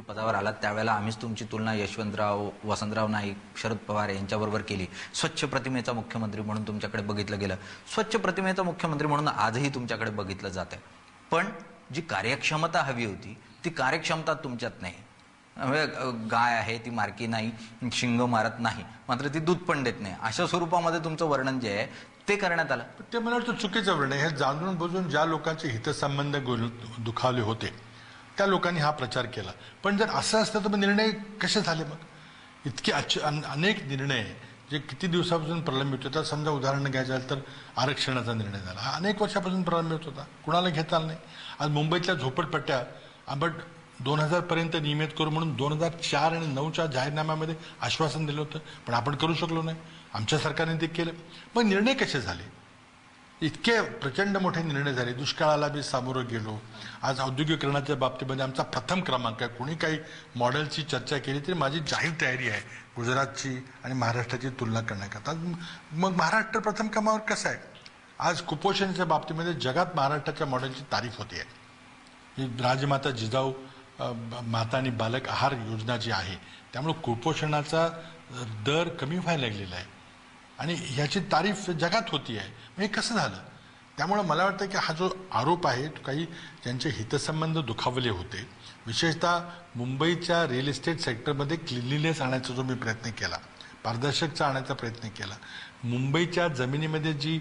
पदावर आलात त्यावेळेला आम्हीच तुमची तुलना यशवंतराव, वसंतराव नाईक, शरद पवार यांच्याबरोबर केली. स्वच्छ प्रतिमेचा मुख्यमंत्री म्हणून तुमच्याकडे बघितलं गेलं. स्वच्छ प्रतिमेचा मुख्यमंत्री म्हणून आजही तुमच्याकडे बघितलं जात आहे. पण जी कार्यक्षमता हवी होती ती कार्यक्षमता तुमच्यात नाही. गाय आहे ती मारकी नाही, शिंग मारत नाही, मात्र ती दूध पण देत नाही, अशा स्वरूपामध्ये तुमचं वर्णन जे आहे ते करण्यात आलं. ते मला वाटतं चुकीचं वर्णन आहे. हे जाणून बुजून ज्या लोकांचे हितसंबंध दुखावले होते त्या लोकांनी हा प्रचार केला. पण जर असं असतं तर मग निर्णय कसे झाले? मग इतके अनेक निर्णय जे किती दिवसापासून प्रलंबित होता. समजा उदाहरण घ्यायचं झालं तर आरक्षणाचा निर्णय झाला, हा अनेक वर्षापासून प्रलंबित होता, कुणाला घेता आला नाही. आज मुंबईतल्या झोपडपट्ट्या आपण 2000 पर्यंत नियमित करू म्हणून 2004 आणि 2009च्या जाहीरनाम्यामध्ये आश्वासन दिलं होतं, पण आपण करू शकलो नाही. आमच्या सरकारने ते केलं. मग निर्णय कसे झाले? इतके प्रचंड मोठे निर्णय झाले. दुष्काळाला बी सामोरं गेलो. आज औद्योगिकरणाच्या बाबतीमध्ये आमचा प्रथम क्रमांक आहे. कोणी काही मॉडेलची चर्चा केली तरी माझी जाहीर तयारी आहे गुजरातची आणि महाराष्ट्राची तुलना करण्याकरता. मग महाराष्ट्र प्रथम क्रमांकावर कसं आहे? आज कुपोषणाच्या बाबतीमध्ये जगात महाराष्ट्राच्या मॉडेलची तारीफ होते आहे. ही राजमाता जिजाऊ माता आणि बालक आहार योजना जी आहे त्यामुळे कुपोषणाचा दर कमी व्हायला लागलेला आहे आणि ह्याची तारीफ जगात होती आहे. हे कसं झालं? त्यामुळे मला वाटतं की हा जो आरोप आहे तो काही ज्यांचे हितसंबंध दुखावले होते, विशेषतः मुंबईच्या रिअल इस्टेट सेक्टरमध्ये क्लिनलीनेस आणायचा जो मी प्रयत्न केला, पारदर्शकता आणायचा प्रयत्न केला, मुंबईच्या जमिनीमध्ये जी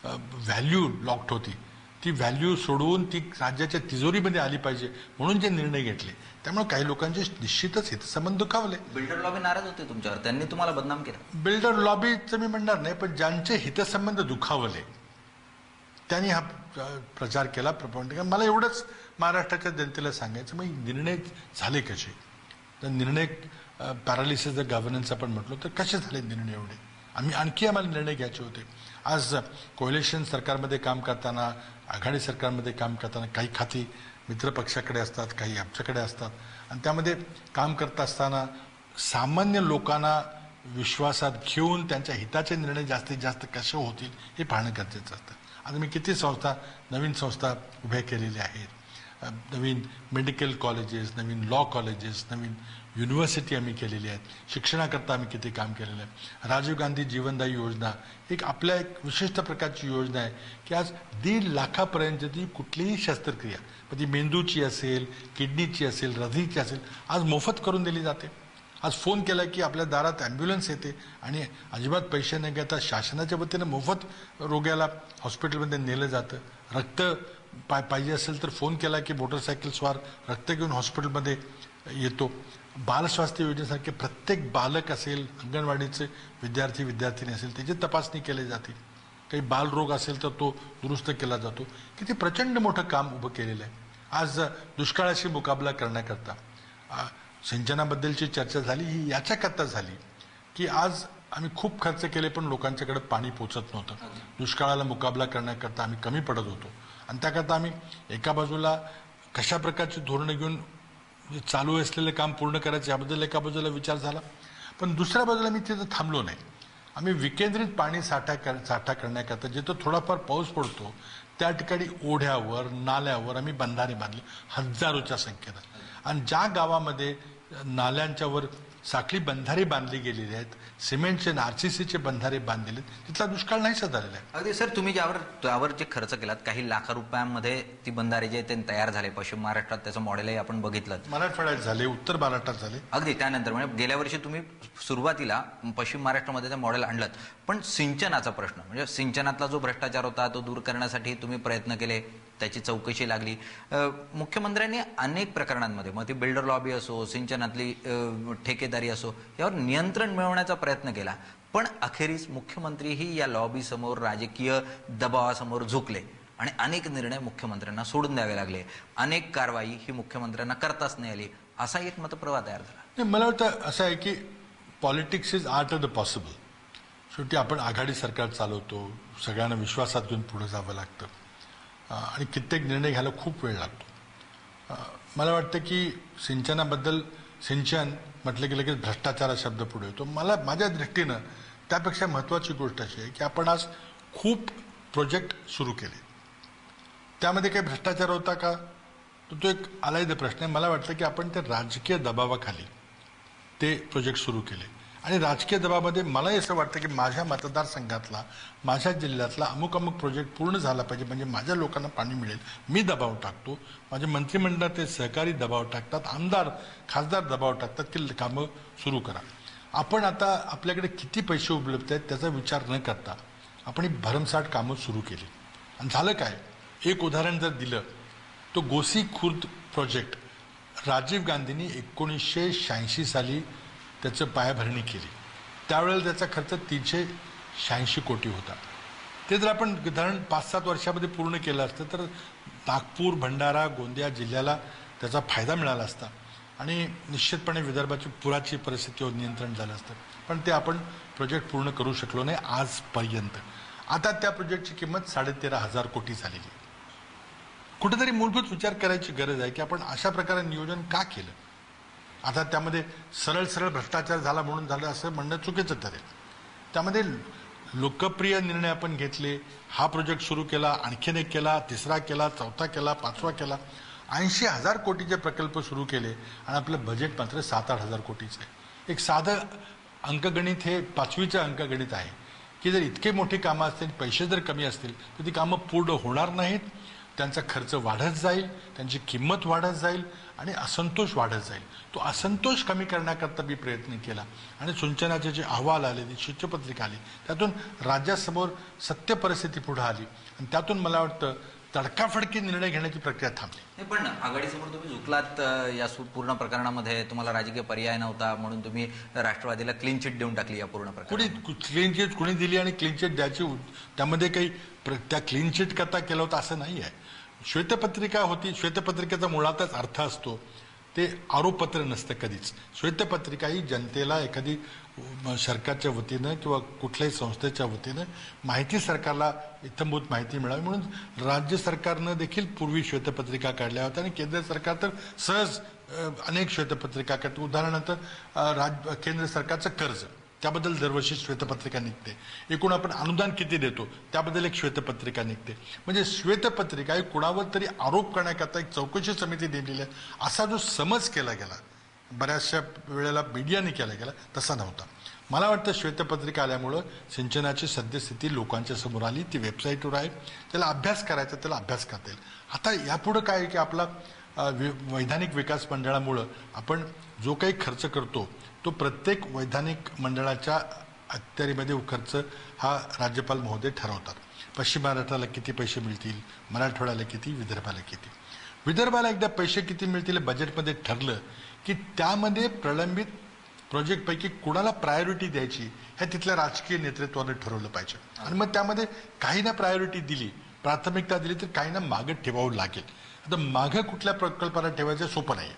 व्हॅल्यू लॉक्ड होती ती व्हॅल्यू सोडवून ती राज्याच्या तिजोरीमध्ये आली पाहिजे म्हणून जे निर्णय घेतले, त्यामुळे काही लोकांचे निश्चितच हितसंबंध दुखावले. बिल्डर लॉबी नाराज होते तुमच्यावर, त्यांनी तुम्हाला बदनाम केलं. बिल्डर लॉबीचं मी म्हणणार नाही, पण ज्यांचे हितसंबंध दुखावले त्यांनी हा प्रचार केला, प्रपोगंडा केला. मला एवढंच महाराष्ट्राच्या जनतेला सांगायचं, मग निर्णय झाले कसे? तर निर्णय पॅरालिसिस द गव्हर्नन्स आपण म्हटलो तर कसे झाले निर्णय एवढे? आम्हाला निर्णय घ्यायचे होते. आज कोएलिशन सरकारमध्ये काम करताना, आघाडी सरकारमध्ये काम करताना काही खाती मित्रपक्षाकडे असतात, काही आमच्याकडे असतात आणि त्यामध्ये काम करत असताना सामान्य लोकांना विश्वासात घेऊन त्यांच्या हिताचे निर्णय जास्तीत जास्त कसे होतील हे पाहणं गरजेचं असतं. आता मी किती नवीन संस्था उभ्या केलेल्या आहेत. नवीन मेडिकल कॉलेजेस, नवीन लॉ कॉलेजेस, नवीन युनिव्हर्सिटी आम्ही केलेली आहेत. शिक्षणाकरता आम्ही किती काम केलेलं आहे. राजीव गांधी जीवनदायी योजना एक विशिष्ट प्रकारची योजना आहे की आज 1.5 लाखापर्यंतची कुठलीही शस्त्रक्रिया, मग ती मेंदूची असेल, किडनीची असेल, हृदयाची असेल, आज मोफत करून दिली जाते. आज फोन केला की आपल्या दारात ॲम्ब्युलन्स येते आणि अजिबात पैसे न घेता शासनाच्या वतीनं मोफत रोग्याला हॉस्पिटलमध्ये नेलं जातं. रक्त पाहिजे असेल तर फोन केला की मोटरसायकल स्वार रक्त घेऊन हॉस्पिटलमध्ये येतो. बालस्वास्थ्य योजनेसारखे प्रत्येक बालक असेल, अंगणवाडीचे विद्यार्थिनी असेल त्याची तपासणी केली जाते. काही बालरोग असेल तर तो दुरुस्त केला जातो. किती प्रचंड मोठं काम उभं केलेलं आहे. आज दुष्काळाशी मुकाबला करण्याकरता सिंचनाबद्दलची चर्चा झाली, ही याच्याकरता झाली की आज आम्ही खूप खर्च केले पण लोकांच्याकडे पाणी पोचत नव्हतं. दुष्काळाला मुकाबला करण्याकरता आम्ही कमी पडत होतो आणि त्याकरता आम्ही एका बाजूला कशा प्रकारची धोरणं घेऊन चालू असलेलं काम पूर्ण करायचं याबद्दल एका बाजूला विचार झाला, पण दुसऱ्या बाजूला मी तिथं थांबलो नाही. आम्ही विकेंद्रित पाणी साठा करण्याकरता जिथं थोडाफार पाऊस पडतो त्या ठिकाणी ओढ्यावर, नाल्यावर आम्ही बंधारे बांधले हजारोच्या संख्येनं. आणि ज्या गावामध्ये नाल्यांच्यावर साखळी बंधारे बांधली गेलेली आहेत, सिमेंटचे आरसीसीचे बंधारे बांधलेले आहेत, तिथला दुष्काळ नाहीसा झालेला आहे. अगदी सर, तुम्ही त्यावर जे खर्च केलात, काही लाख रुपयांमध्ये ती बंधारे जे ते तयार झाले. पश्चिम महाराष्ट्रात त्याचं मॉडेलही आपण बघितलं, मराठवाड्यात झाले, उत्तर महाराष्ट्रात झाले. अगदी त्यानंतर म्हणजे गेल्या वर्षी तुम्ही सुरुवातीला पश्चिम महाराष्ट्रामध्ये ते मॉडेल आणलं. पण सिंचनाचा प्रश्न म्हणजे सिंचनातला जो भ्रष्टाचार होता तो दूर करण्यासाठी तुम्ही प्रयत्न केले, त्याची चौकशी लागली. मुख्यमंत्र्यांनी अनेक प्रकरणांमध्ये, मग ती बिल्डर लॉबी असो, सिंचनातली ठेकेदारी असो, यावर नियंत्रण मिळवण्याचा प्रयत्न केला. पण अखेरीस मुख्यमंत्रीही या लॉबी समोर राजकीय दबावासमोर झुकले आणि अनेक निर्णय मुख्यमंत्र्यांना सोडून द्यावे लागले. अनेक कारवाई ही मुख्यमंत्र्यांना करताच नाही आली. असा एक मतप्रवाह तयार झाला. मला वाटतं असं आहे की politics is art of the possible. शेवटी आपण आघाडी सरकार चालवतो, सगळ्यांना विश्वासात घेऊन पुढे जावं लागतं आणि कित्येक निर्णय घ्यायला खूप वेळ लागतो. मला वाटतं की सिंचन म्हटलं गेलं की भ्रष्टाचार हा शब्द पुढे येतो. माझ्या दृष्टीनं त्यापेक्षा महत्त्वाची गोष्ट अशी आहे की आपण आज खूप प्रोजेक्ट सुरू केले. त्यामध्ये काही भ्रष्टाचार होता का? तर तो एक आलायदा प्रश्न आहे. मला वाटतं की आपण ते राजकीय दबावाखाली ते प्रोजेक्ट सुरू केले आणि राजकीय दबावामध्ये मलाही असं वाटतं की माझ्या मतदारसंघातला, माझ्या जिल्ह्यातला अमुक अमुक प्रोजेक्ट पूर्ण झाला पाहिजे म्हणजे माझ्या लोकांना पाणी मिळेल. मी दबाव टाकतो, माझे मंत्रिमंडळाचे सहकारी दबाव टाकतात, आमदार खासदार दबाव टाकतात की कामं सुरू करा. आपण आता आपल्याकडे किती पैसे उपलब्ध आहेत त्याचा विचार न करता आपण ही भरमसाठ कामं सुरू केली. आणि झालं काय, एक उदाहरण जर दिलं तो गोसी खुर्द प्रोजेक्ट राजीव गांधींनी 1986 साली त्याचं पायाभरणी केली. त्यावेळेला त्याचा खर्च 386 कोटी होता. ते जर आपण धरण 5-7 वर्षामध्ये पूर्ण केलं असतं तर नागपूर, भंडारा, गोंदिया जिल्ह्याला त्याचा फायदा मिळाला असता आणि निश्चितपणे विदर्भाची पुराची परिस्थितीवर नियंत्रण झालं असतं. पण ते आपण प्रोजेक्ट पूर्ण करू शकलो नाही आजपर्यंत. आता त्या प्रोजेक्टची किंमत 13,500 कोटी झालेली आहे. कुठेतरी मूलभूत विचार करायची गरज आहे की आपण अशा प्रकारे नियोजन का केलं. आता त्यामध्ये सरळ सरळ भ्रष्टाचार झाला म्हणून झालं असं म्हणणं चुकीचं ठरेल. त्यामध्ये लोकप्रिय निर्णय आपण घेतले, हा प्रोजेक्ट सुरू केला, आणखीन एक केला, तिसरा केला, चौथा केला, पाचवा केला, 80,000 कोटीचे प्रकल्प सुरू केले आणि आपलं बजेट मात्र 7-8 हजार कोटीचं आहे. एक साधं अंकगणित हे 5वीचं अंकगणित आहे की जर इतके मोठी कामं असतील, पैसे जर कमी असतील तर ती कामं पूर्ण होणार नाहीत, त्यांचा खर्च वाढत जाईल, त्यांची किंमत वाढत जाईल आणि असंतोष वाढत जाईल. तो असंतोष कमी करण्याकरता मी प्रयत्न केला आणि सिंचनाचे जे अहवाल आले, ती शिष्यपत्रिका आली, त्यातून राज्यासमोर सत्य परिस्थिती पुढे आली आणि त्यातून मला वाटतं तडकाफडकी निर्णय घेण्याची प्रक्रिया थांबली. नाही, पण आघाडीसमोर तुम्ही झुकलात या पूर्ण प्रकरणामध्ये. तुम्हाला राजकीय पर्याय नव्हता म्हणून तुम्ही राष्ट्रवादीला क्लीन चिट देऊन टाकली या पूर्ण प्रकरणात. क्लीन चिट कुणी दिली आणि क्लीन चिट द्यायची त्यामध्ये काही त्या क्लीन चिट करता केलं होतं असं नाही आहे. श्वेतपत्रिका होती. श्वेतपत्रिकेचा मुळातच अर्थ असतो ते आरोपपत्र नसतं कधीच. श्वेतपत्रिका ही जनतेला एखादी सरकारच्या वतीनं किंवा कुठल्याही संस्थेच्या वतीनं माहिती, सरकारला इत्थंभूत माहिती मिळावी म्हणून राज्य सरकारनं देखील पूर्वी श्वेतपत्रिका काढल्या होत्या आणि केंद्र सरकार तर सहज अनेक श्वेतपत्रिका काढतं. उदाहरणार्थ केंद्र सरकारचं कर्ज, त्याबद्दल दरवर्षी श्वेतपत्रिका निघते. एकूण आपण अनुदान किती देतो त्याबद्दल एक श्वेतपत्रिका निघते. म्हणजे श्वेतपत्रिका ही कुणावर तरी आरोप करण्याकरता एक चौकशी समिती नेमलेली आहे असा जो समज केला गेला बऱ्याचशा वेळेला मीडियाने केला गेला तसा नव्हता. मला वाटतं श्वेतपत्रिका आल्यामुळं सिंचनाची सद्यस्थिती लोकांच्या समोर आली. ती वेबसाईटवर आहे, त्याला अभ्यास करायचा, त्याला अभ्यास करता येईल. आता यापुढं काय आहे की आपला वैधानिक विकास मंडळामुळं आपण जो काही खर्च करतो तो प्रत्येक वैधानिक मंडळाच्या अखत्यारीमध्ये खर्च हा राज्यपाल महोदय ठरवतात. पश्चिम महाराष्ट्राला किती पैसे मिळतील, मराठवाड्याला किती, विदर्भाला किती. विदर्भाला एकदा पैसे किती मिळतील बजेटमध्ये ठरलं की त्यामध्ये प्रलंबित प्रोजेक्टपैकी कुणाला प्रायोरिटी द्यायची हे तिथल्या राजकीय नेतृत्वाने ठरवलं पाहिजे. आणि मग त्यामध्ये काहींना प्रायोरिटी दिली, प्राथमिकता दिली तर काहींना मागं ठेवावं लागेल. आता मागं कुठल्या प्रकल्पाला ठेवायचं सोपं नाही,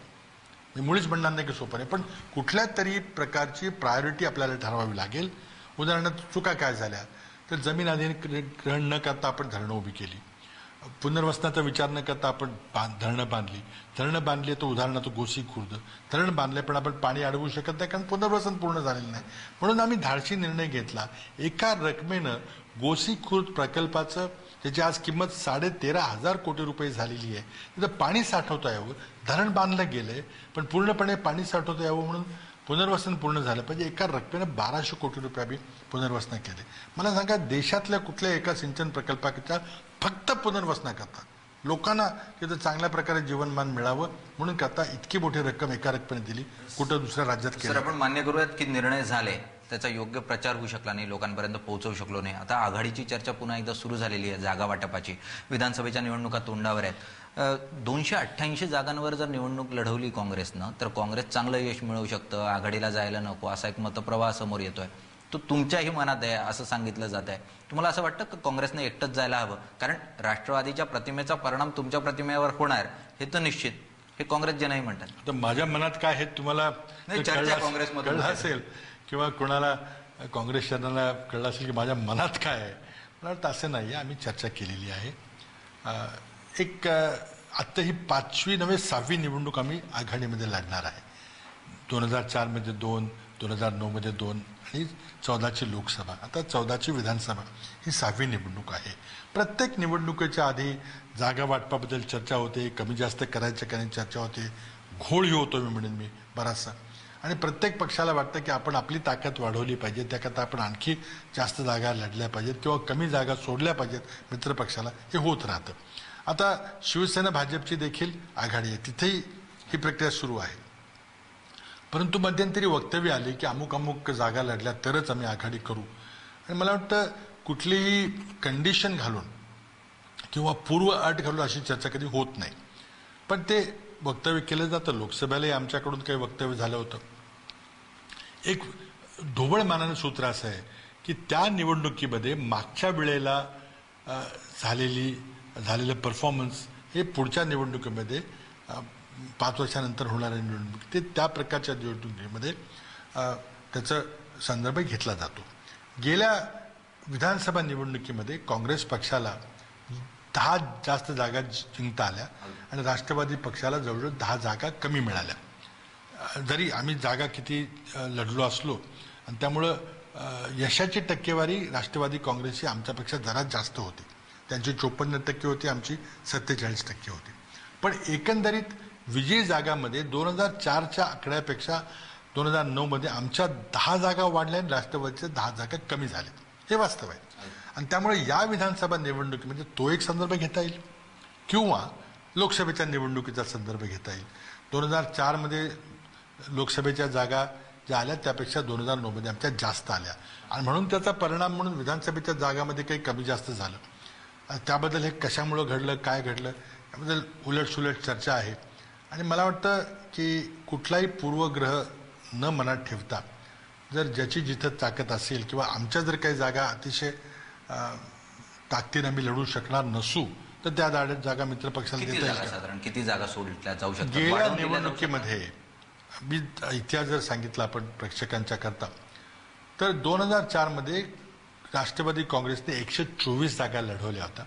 मी मुळीच म्हणणार नाही की सोपं नाही, पण कुठल्या तरी प्रकारची प्रायोरिटी आपल्याला ठरवावी लागेल. उदाहरणार्थ चुका काय झाल्या तर जमीन अधिग्रहण न करता आपण धरणं उभी केली, पुनर्वसनाचा विचार न करता आपण धरणं बांधली तर उदाहरणार्थ गोसी खुर्द धरण बांधले पण आपण पाणी अडवू शकत नाही कारण पुनर्वसन पूर्ण झालेलं नाही. म्हणून आम्ही धाडसी निर्णय घेतला. एका रकमेनं गोसी खुर्द प्रकल्पाचं त्याची आज किंमत 13,500 कोटी रुपये झालेली आहे. तिथं पाणी साठवता यावं, धरण बांधलं गेलंय पण पूर्णपणे पाणी साठवता यावं म्हणून पुनर्वसन पूर्ण झालं पाहिजे. एका रकमेनं 1,200 कोटी रुपये आम्ही पुनर्वसन केले. मला सांगा देशातल्या कुठल्या एका सिंचन प्रकल्पाच्या फक्त पुनर्वसना करता लोकांना तिथं चांगल्या प्रकारे जीवनमान मिळावं म्हणून करता इतकी मोठी रक्कम एका रकमेने दिली कुठं दुसऱ्या राज्यात केलं. सर, आपण मान्य करूयात की निर्णय झाले, त्याचा योग्य प्रचार होऊ शकला नाही, लोकांपर्यंत पोहोचवू शकलो नाही. आता आघाडीची चर्चा पुन्हा एकदा सुरू झालेली आहे जागा वाटपाची. विधानसभेच्या निवडणुका तोंडावर आहेत. 288 जागांवर जर निवडणूक लढवली काँग्रेसनं तर काँग्रेस चांगलं यश मिळवू शकतं, आघाडीला जायला नको असा एक मतप्रवाह समोर येतोय. तो तुमच्याही मनात आहे असं सांगितलं जात आहे. तुम्हाला असं वाटतं की काँग्रेसने एकटंच जायला हवं? कारण राष्ट्रवादीच्या प्रतिमेचा परिणाम तुमच्या प्रतिमेवर होणार हे तर निश्चित, हे काँग्रेसजनही म्हणतात. तर माझ्या मनात काय हे तुम्हाला काँग्रेसमध्ये कळलं असेल किंवा कोणाला काँग्रेसजनाला कळलं असेल की माझ्या मनात काय आहे. मला वाटतं असं नाही आहे. आम्ही चर्चा केलेली आहे. आत्ता ही 5वी नव्हे 6वी निवडणूक आम्ही आघाडीमध्ये लढणार आहे. 2004 मध्ये 2, 2009मध्ये 2 आणि 14ची लोकसभा, आता 14ची विधानसभा, ही 6वी निवडणूक आहे. प्रत्येक निवडणुकीच्या आधी जागा वाटपाबद्दल चर्चा होते, कमी जास्त करायच्या का नाही चर्चा होते, घोळही होतो मी बराचसा. आणि प्रत्येक पक्षाला वाटतं की आपण आपली ताकद वाढवली पाहिजे, त्याकरता आपण आणखी जास्त जागा लढल्या पाहिजेत किंवा कमी जागा सोडल्या पाहिजेत मित्रपक्षाला, हे होत राहतं. आता शिवसेना भाजपची देखील आघाडी आहे, तिथेही ही प्रक्रिया सुरू आहे. परंतु मध्यंतरी वक्तव्य आली की अमुक जागा लढल्या तरच आम्ही आघाडी करू. आणि मला वाटतं कुठलीही कंडिशन घालून किंवा पूर्व अट घालून अशी चर्चा कधी होत नाही. पण ते वक्तव्य केलं जातं. लोकसभेलाही आमच्याकडून काही वक्तव्य झालं होतं. एक ढोबळ मानानं सूत्र असं आहे की त्या निवडणुकीमध्ये मागच्या वेळेला झालेलं परफॉर्मन्स हे पुढच्या निवडणुकीमध्ये 5 वर्षानंतर होणाऱ्या निवडणूक, ते त्या प्रकारच्या निवडणुकीमध्ये त्याचा संदर्भ घेतला जातो. गेल्या विधानसभा निवडणुकीमध्ये काँग्रेस पक्षाला 10 जास्त जागा जिंकता आल्या आणि राष्ट्रवादी पक्षाला जवळजवळ 10 जागा कमी मिळाल्या. जरी आम्ही जागा किती लढलो असलो, आणि त्यामुळं यशाची टक्केवारी राष्ट्रवादी काँग्रेसची आमच्यापेक्षा जरा जास्त होती. त्यांची 54% होती, आमची 47% होती. पण एकंदरीत विजयी जागामध्ये 2004च्या आकड्यापेक्षा 2009मध्ये आमच्या 10 जागा वाढल्या आणि राष्ट्रवादीच्या 10 जागा कमी झाल्या, हे वास्तव आहे. आणि त्यामुळे या विधानसभा निवडणुकीमध्ये तो एक संदर्भ घेता येईल किंवा लोकसभेच्या निवडणुकीचा संदर्भ घेता येईल. 2004मध्ये लोकसभेच्या जागा ज्या आल्या त्यापेक्षा 2009मध्ये आमच्या जास्त आल्या, आणि म्हणून त्याचा परिणाम म्हणून विधानसभेच्या जागामध्ये काही कमी जास्त झालं. त्याबद्दल हे कशामुळं घडलं, काय घडलं, याबद्दल उलटसुलट चर्चा आहे. आणि मला वाटतं की कुठलाही पूर्वग्रह न मनात ठेवता, जर ज्याची जिथं ताकद असेल किंवा आमच्या जर काही जागा अतिशय ताकदीने आम्ही लढू शकणार नसू, तर त्या जागा मित्रपक्षाला देता येईल. साधारण किती जागा सोडल्या जाऊ शकतात? गेल्या निवडणुकीमध्ये मी इतिहास जर सांगितला आपण प्रेक्षकांच्या करता, तर 2004मध्ये राष्ट्रवादी काँग्रेसने 124 जागा लढवल्या होत्या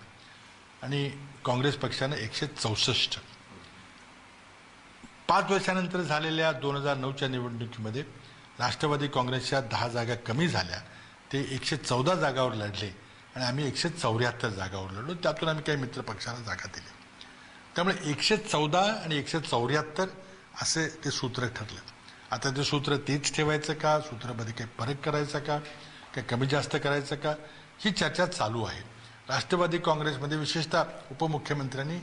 आणि काँग्रेस पक्षानं 164. 5 वर्षानंतर झालेल्या 2009च्या निवडणुकीमध्ये राष्ट्रवादी काँग्रेसच्या 10 जागा कमी झाल्या, ते 114 जागावर लढले आणि आम्ही 174 जागावर लढलो. त्यातून आम्ही काही मित्रपक्षांना जागा दिली. त्यामुळे 114 आणि 174 असे ते सूत्र ठरलं. आता ते सूत्र तेच ठेवायचं का, सूत्रामध्ये काही फरक करायचा का, काही कमी जास्त करायचं का, ही चर्चा चालू आहे. राष्ट्रवादी काँग्रेसमध्ये विशेषतः उपमुख्यमंत्र्यांनी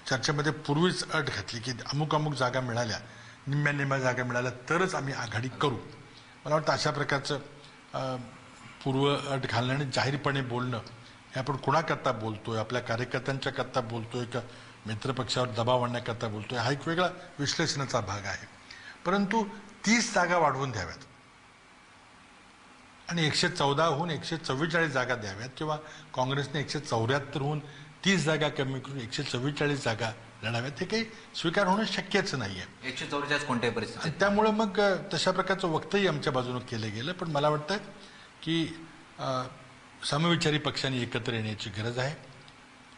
चर्चेमध्ये पूर्वीच अट घातली की अमुक जागा मिळाल्या, निम्म्या जागा मिळाल्या तरच आम्ही आघाडी करू. मला वाटतं अशा प्रकारचं पूर्व अट घालणं आणि जाहीरपणे बोलणं, हे आपण कुणाकरता बोलतोय, आपल्या कार्यकर्त्यांच्या करता बोलतोय का मित्रपक्षावर दबाव आणण्याकरता बोलतोय, हा एक वेगळा विश्लेषणाचा भाग आहे. परंतु 30 जागा वाढवून द्याव्यात आणि 114हून 144 जागा द्याव्यात, किंवा काँग्रेसने 174हून 30 जागा कमी करून 144 जागा लढाव्यात, हे काही स्वीकार होणं शक्यच नाहीये. 144 कोणत्याही परिस्थितीत. त्यामुळे मग तशा प्रकारचं वक्तही आमच्या बाजूने केलं गेलं. पण मला वाटतं की समविचारी पक्षांनी एकत्र येण्याची गरज आहे.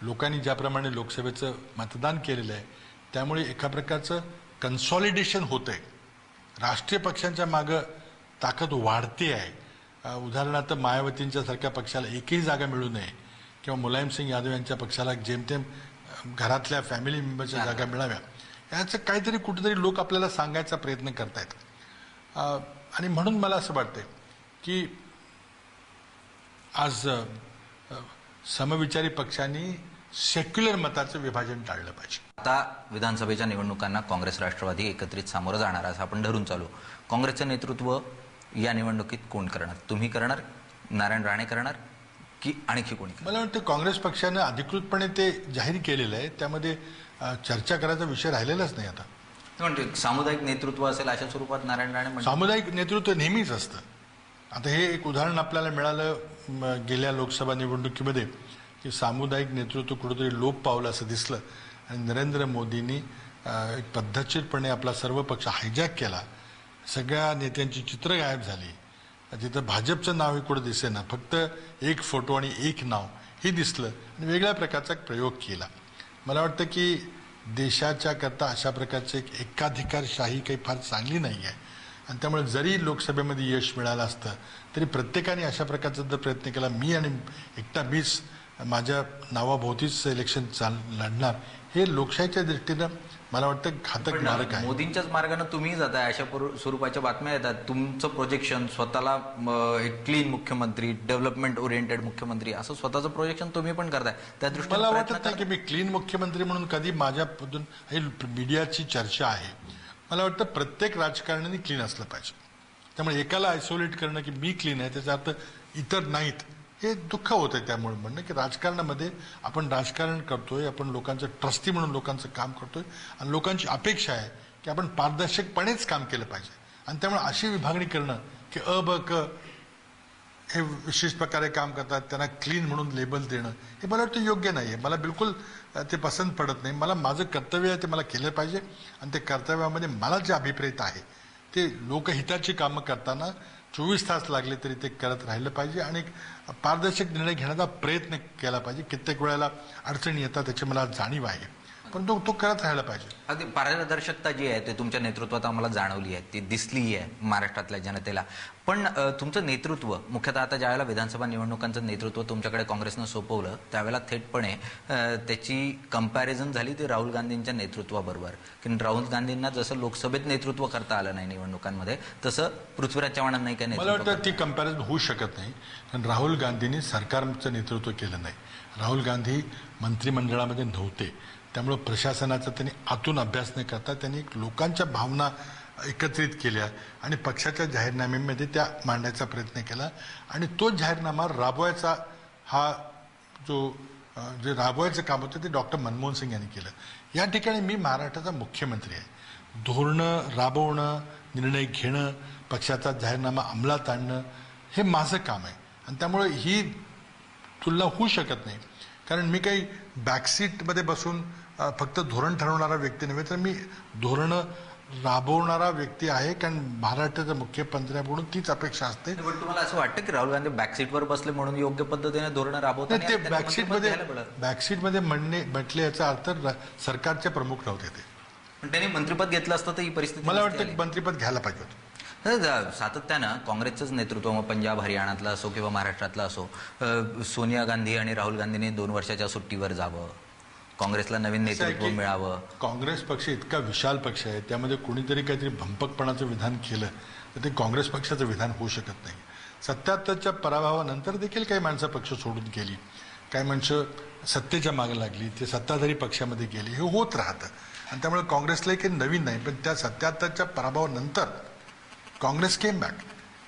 लोकांनी ज्याप्रमाणे लोकसभेचं मतदान केलेलं आहे, त्यामुळे एका प्रकारचं कन्सॉलिडेशन होतंय. राष्ट्रीय पक्षांच्या मागं ताकद वाढते आहे. उदाहरणार्थ मायावतींच्या सारख्या पक्षाला एकही जागा मिळू नये किंवा मुलायमसिंग यादव यांच्या पक्षाला जेमतेम घरातल्या फॅमिली मेंबरच्या जागा मिळाव्या, याचं काहीतरी कुठेतरी लोक आपल्याला सांगायचा प्रयत्न करतायत. आणि म्हणून मला असं वाटतंय की आज समविचारी पक्षांनी सेक्युलर मताचं विभाजन टाळलं पाहिजे. आता विधानसभेच्या निवडणुकांना काँग्रेस राष्ट्रवादी एकत्रित सामोरं जाणार असं आपण धरून चालू. काँग्रेसचं नेतृत्व या निवडणुकीत कोण करणार? तुम्ही करणार, नारायण राणे करणार की आणखी कोणी? मला वाटतं काँग्रेस पक्षानं अधिकृतपणे ते जाहीर केलेलं आहे, त्यामध्ये चर्चा करायचा विषय राहिलेलाच नाही. आता म्हणजे सामुदायिक नेतृत्व असेल अशा स्वरूपात नारायण राणे सामुदायिक नेतृत्व नेहमीच असतं. आता हे एक उदाहरण आपल्याला मिळालं गेल्या लोकसभा निवडणुकीमध्ये की सामुदायिक नेतृत्व कुठेतरी लोप पावलं असं दिसलं आणि नरेंद्र मोदींनी एक पद्धतशीरपणे आपला सर्व पक्ष हायजॅक केला. सगळ्या नेत्यांची चित्र गायब झाली. तिथं भाजपचं नावही कुठं दिसेना, फक्त एक फोटो आणि एक नाव हे दिसलं आणि वेगळ्या प्रकारचा प्रयोग केला. मला वाटतं की देशाच्या करता अशा प्रकारचे एक एकाधिकारशाही काही फार चांगली नाही आहे आणि त्यामुळे जरी लोकसभेमध्ये यश मिळालं असतं तरी प्रत्येकाने अशा प्रकारचा जर प्रयत्न केला, मी आणि एकटा मीच माझ्या नावाभोवतीच इलेक्शन लढणार, हे लोकशाहीच्या दृष्टीनं मला वाटतं घातक पण मार्ग आहे. मोदींच्याच मार्गाने तुम्ही जाताय अशा स्वरूपाच्या बातम्या येतात. तुमचं प्रोजेक्शन स्वतःला एक क्लीन मुख्यमंत्री, डेव्हलपमेंट ओरिएंटेड मुख्यमंत्री असं स्वतःचं प्रोजेक्शन तुम्ही पण करताय. त्या दृष्टीने मला प्रयत्न वाटत नाही की मी क्लीन मुख्यमंत्री म्हणून कधी माझ्यामधून हे मीडियाची चर्चा आहे. मला वाटतं प्रत्येक राजकारण्याने क्लीन असलं पाहिजे. त्यामुळे एकाला आयसोलेट करणं की मी क्लीन आहे त्याचा अर्थ इतर नाहीत, हे दुःख होत आहे. त्यामुळे म्हणणं की राजकारणामध्ये आपण राजकारण करतोय, आपण लोकांचं ट्रस्टी म्हणून लोकांचं काम करतोय आणि लोकांची अपेक्षा आहे की आपण पारदर्शकपणेच काम केलं पाहिजे. आणि त्यामुळे अशी विभागणी करणं की अ ब क हे विशेष प्रकारे काम करतात त्यांना क्लीन म्हणून लेबल देणं, हे मला वाटतं योग्य नाही आहे. मला बिलकुल ते पसंत पडत नाही. मला माझं कर्तव्य आहे ते मला केलं पाहिजे आणि ते कर्तव्यामध्ये मला जे अभिप्रेत आहे ते लोकहिताची कामं करताना 24 तास लागले तरी ते करत राहिलं पाहिजे आणि पारदर्शक निर्णय घेण्याचा प्रयत्न केला पाहिजे. कित्येक वेळेला अडचणी येतात त्याची मला जाणीव आहे, पण तो करत राहायला पाहिजे. अगदी पारदर्शकता जी आहे ते तुमच्या नेतृत्वात आम्हाला जाणवली आहे, ती दिसली आहे महाराष्ट्रातल्या जनतेला. पण तुमचं नेतृत्व मुख्यतः आता ज्यावेळेला विधानसभा निवडणुकांचं नेतृत्व तुमच्याकडे काँग्रेसनं सोपवलं त्यावेळेला थेटपणे त्याची कंपॅरिझन झाली ती राहुल गांधींच्या नेतृत्वाबरोबर. की राहुल गांधींना जसं लोकसभेत नेतृत्व करता आलं नाही निवडणुकांमध्ये, तसं पृथ्वीराज चव्हाणांनाही काय मला वाटतं ती कंपॅरिझन होऊ शकत नाही. कारण राहुल गांधींनी सरकारचं नेतृत्व केलं नाही. राहुल गांधी मंत्रिमंडळामध्ये नव्हते, त्यामुळे प्रशासनाचा त्यांनी आतून अभ्यास न करता त्यांनी लोकांच्या भावना एकत्रित केल्या आणि पक्षाच्या जाहीरनाम्यामध्ये त्या मांडायचा प्रयत्न केला आणि तो जाहीरनामा राबवायचा हा जे राबवायचं काम होतं ते डॉक्टर मनमोहन सिंग यांनी केलं. या ठिकाणी मी महाराष्ट्राचा मुख्यमंत्री आहे. धोरणं राबवणं, निर्णय घेणं, पक्षाचा जाहीरनामा अंमलात आणणं हे माझं काम आहे आणि त्यामुळे ही तुलना होऊ शकत नाही. कारण मी काही बॅकसीटमध्ये बसून फक्त धोरण ठरवणारा व्यक्ती नव्हे, तर मी धोरणं राबवणारा व्यक्ती आहे. कारण महाराष्ट्राचा मुख्यमंत्र्याकडून तीच अपेक्षा असते. पण तुम्हाला असं वाटतं की राहुल गांधी बॅकसीटवर बसले म्हणून योग्य पद्धतीने धोरणं राबवतात? ते बॅकसीटमध्ये म्हटले याचा अर्थ सरकारचे प्रमुख नव्हते ते. पण त्यांनी मंत्रिपद घेतलं असतं तर ही परिस्थिती मला वाटतं मंत्रिपद घ्यायला पाहिजे होतं. सातत्यानं काँग्रेसचंच नेतृत्व मग पंजाब हरियाणातलं असो किंवा महाराष्ट्रातलं असो, सोनिया गांधी आणि राहुल गांधींनी 2 वर्षाच्या सुट्टीवर जावं, काँग्रेसला नवीन नेतृत्व मिळावं. काँग्रेस पक्ष इतका विशाल पक्ष आहे, त्यामध्ये कोणीतरी काहीतरी भंपकपणाचं विधान केलं तर ते काँग्रेस पक्षाचं विधान होऊ शकत नाही. 77च्या पराभवानंतर देखील काही माणसं पक्ष सोडून गेली, काही माणसं सत्तेच्या मागे लागली, ते सत्ताधारी पक्षामध्ये गेली, हे होत राहतं. आणि त्यामुळे काँग्रेसलाही काही नवीन नाही. पण त्या 77च्या पराभवानंतर काँग्रेस केम बॅक.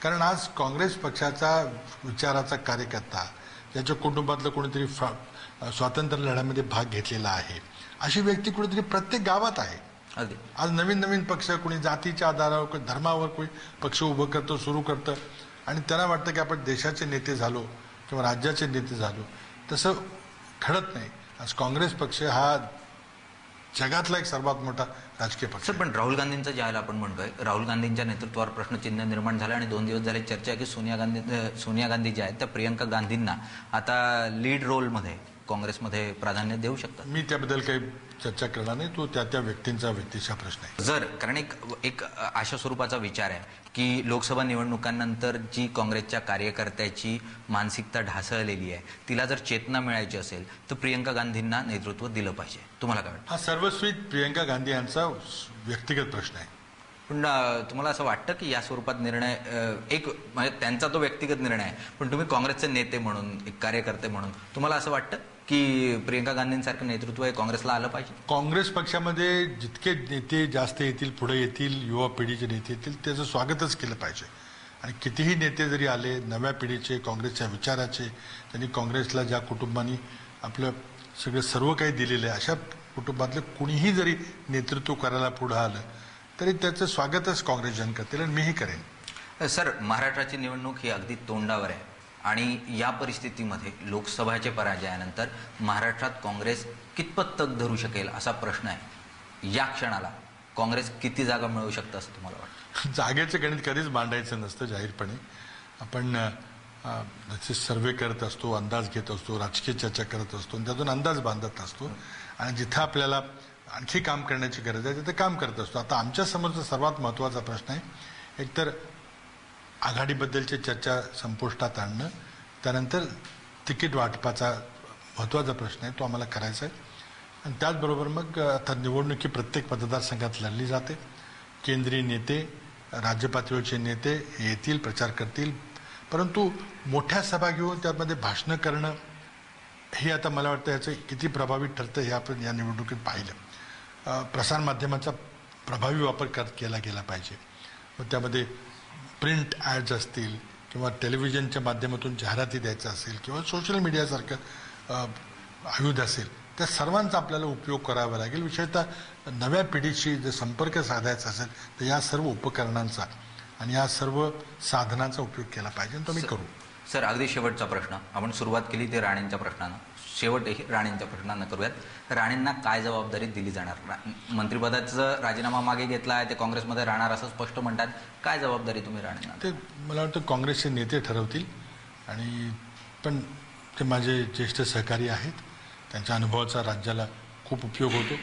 कारण आज काँग्रेस पक्षाचा विचाराचा कार्यकर्ता, ज्याच्या कुटुंबातलं कोणीतरी स्वातंत्र्य लढ्यामध्ये भाग घेतलेला आहे, अशी व्यक्ती कुठेतरी प्रत्येक गावात आहे. आज नवीन नवीन पक्ष, कोणी जातीच्या आधारावर, कोणी धर्मावर कोणी पक्ष उभं करतं, सुरू करतं आणि त्यांना वाटतं की आपण देशाचे नेते झालो किंवा राज्याचे नेते झालो. तसं घडत नाही. आज काँग्रेस पक्ष हा जगातला एक सर्वात मोठा राजकीय पक्ष. पण राहुल गांधींचं ज्याला आपण म्हणतोय, राहुल गांधींच्या नेतृत्वावर प्रश्नचिन्ह निर्माण झालं आणि 2 दिवस झाले चर्चा आहे की सोनिया गांधी ज्या आहेत त्या प्रियंका गांधींना आता लीड रोलमध्ये काँग्रेसमध्ये प्राधान्य देऊ शकतात. मी त्याबद्दल काही चर्चा करणार नाही. तो त्या व्यक्तींचा व्यक्तीचा प्रश्न आहे. जर कारण एक अशा स्वरूपाचा विचार आहे की लोकसभा निवडणुकांनंतर जी काँग्रेसच्या कार्यकर्त्याची मानसिकता ढासळलेली आहे तिला जर चेतना मिळायची असेल तर प्रियंका गांधींना नेतृत्व दिलं पाहिजे. तुम्हाला काय वाटतं? हा सर्वस्वी प्रियंका गांधी यांचा व्यक्तिगत प्रश्न आहे. पण तुम्हाला असं वाटतं की या स्वरूपात निर्णय एक म्हणजे त्यांचा तो व्यक्तिगत निर्णय आहे, पण तुम्ही काँग्रेसचे नेते म्हणून, एक कार्यकर्ते म्हणून तुम्हाला असं वाटतं की प्रियंका गांधींसारखं नेतृत्व हे काँग्रेसला आलं पाहिजे? काँग्रेस पक्षामध्ये जितके नेते जास्त येतील, पुढे येतील, युवा पिढीचे नेते येतील, त्याचं स्वागतच केलं पाहिजे. आणि कितीही नेते जरी आले नव्या पिढीचे, काँग्रेसच्या विचाराचे, त्यांनी काँग्रेसला ज्या कुटुंबांनी आपलं सगळं सर्व काही दिलेलं आहे अशा कुटुंबातलं कुणीही जरी नेतृत्व करायला पुढं आलं तरी त्याचं स्वागतच काँग्रेस जन करतील आणि मीही करेन. सर, महाराष्ट्राची निवडणूक ही अगदी तोंडावर आहे आणि या परिस्थितीमध्ये लोकसभाच्या पराजयानंतर महाराष्ट्रात काँग्रेस कितपत तग धरू शकेल असा प्रश्न आहे. या क्षणाला काँग्रेस किती जागा मिळवू शकतं असं तुम्हाला वाटतं? जागेचं गणित कधीच मांडायचं नसतं जाहीरपणे. आपण सर्वे करत असतो, अंदाज घेत असतो, राजकीय चर्चा करत असतो आणि त्यातून अंदाज बांधत असतो आणि जिथं आपल्याला आणखी काम करण्याची गरज आहे तिथे काम करत असतो. आता आमच्या समोरचा सर्वात महत्त्वाचा प्रश्न आहे एकतर आघाडीबद्दलची चर्चा संपुष्टात आणणं, त्यानंतर तिकीट वाटपाचा महत्त्वाचा प्रश्न आहे तो आम्हाला करायचा आहे. आणि त्याचबरोबर मग आता निवडणुकी प्रत्येक मतदारसंघात लढली जाते. केंद्रीय नेते, राज्य पातळीवरचे नेते येतील, प्रचार करतील, परंतु मोठ्या सभा घेऊन त्यामध्ये भाषणं करणं हे आता मला वाटतं याचं किती प्रभावी ठरतं हे आपण या निवडणुकीत पाहिलं. प्रसारमाध्यमाचा प्रभावी वापर केला गेला पाहिजे. मग त्यामध्ये प्रिंट ॲड्स असतील किंवा टेलिव्हिजनच्या माध्यमातून जाहिराती द्यायचं असेल किंवा सोशल मीडियासारखं आयुध असेल, त्या सर्वांचा आपल्याला उपयोग करावा लागेल. विशेषतः नव्या पिढीशी जर संपर्क साधायचा असेल तर या सर्व उपकरणांचा आणि या सर्व साधनांचा उपयोग केला पाहिजे आणि तो मी करू. सर, अगदी शेवटचा प्रश्न आपण सुरुवात केली ते राणेंच्या प्रश्नानं, शेवटही राणेंच्या प्रश्नानं करूयात. राणेंना काय जबाबदारी दिली जाणार? मंत्रिपदाचा राजीनामा मागे घेतला आहे, ते काँग्रेसमध्ये राहणार असं स्पष्ट म्हणतात. काय जबाबदारी तुम्ही राणेंना? ते मला वाटतं काँग्रेसचे नेते ठरवतील. आणि पण ते माझे ज्येष्ठ सहकारी आहेत, त्यांच्या अनुभवाचा राज्याला खूप उपयोग होतो.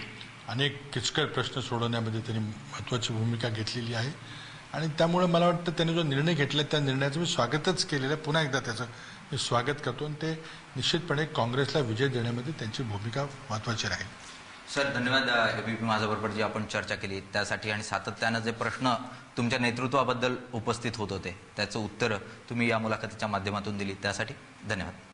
अनेक किचकट प्रश्न सोडवण्यामध्ये त्यांनी महत्त्वाची भूमिका घेतलेली आहे आणि त्यामुळे मला वाटतं त्यांनी जो निर्णय घेतला त्या निर्णयाचं मी स्वागतच केलेलं आहे. पुन्हा एकदा त्याचं मी स्वागत करतो आणि ते निश्चितपणे काँग्रेसला विजय देण्यामध्ये त्यांची भूमिका महत्त्वाची राहील. सर, धन्यवाद. एबीपी माझ्याबरोबर जी आपण चर्चा केली त्यासाठी आणि सातत्यानं जे प्रश्न तुमच्या नेतृत्वाबद्दल उपस्थित होत होते त्याचं उत्तर तुम्ही या मुलाखतीच्या माध्यमातून दिली त्यासाठी धन्यवाद.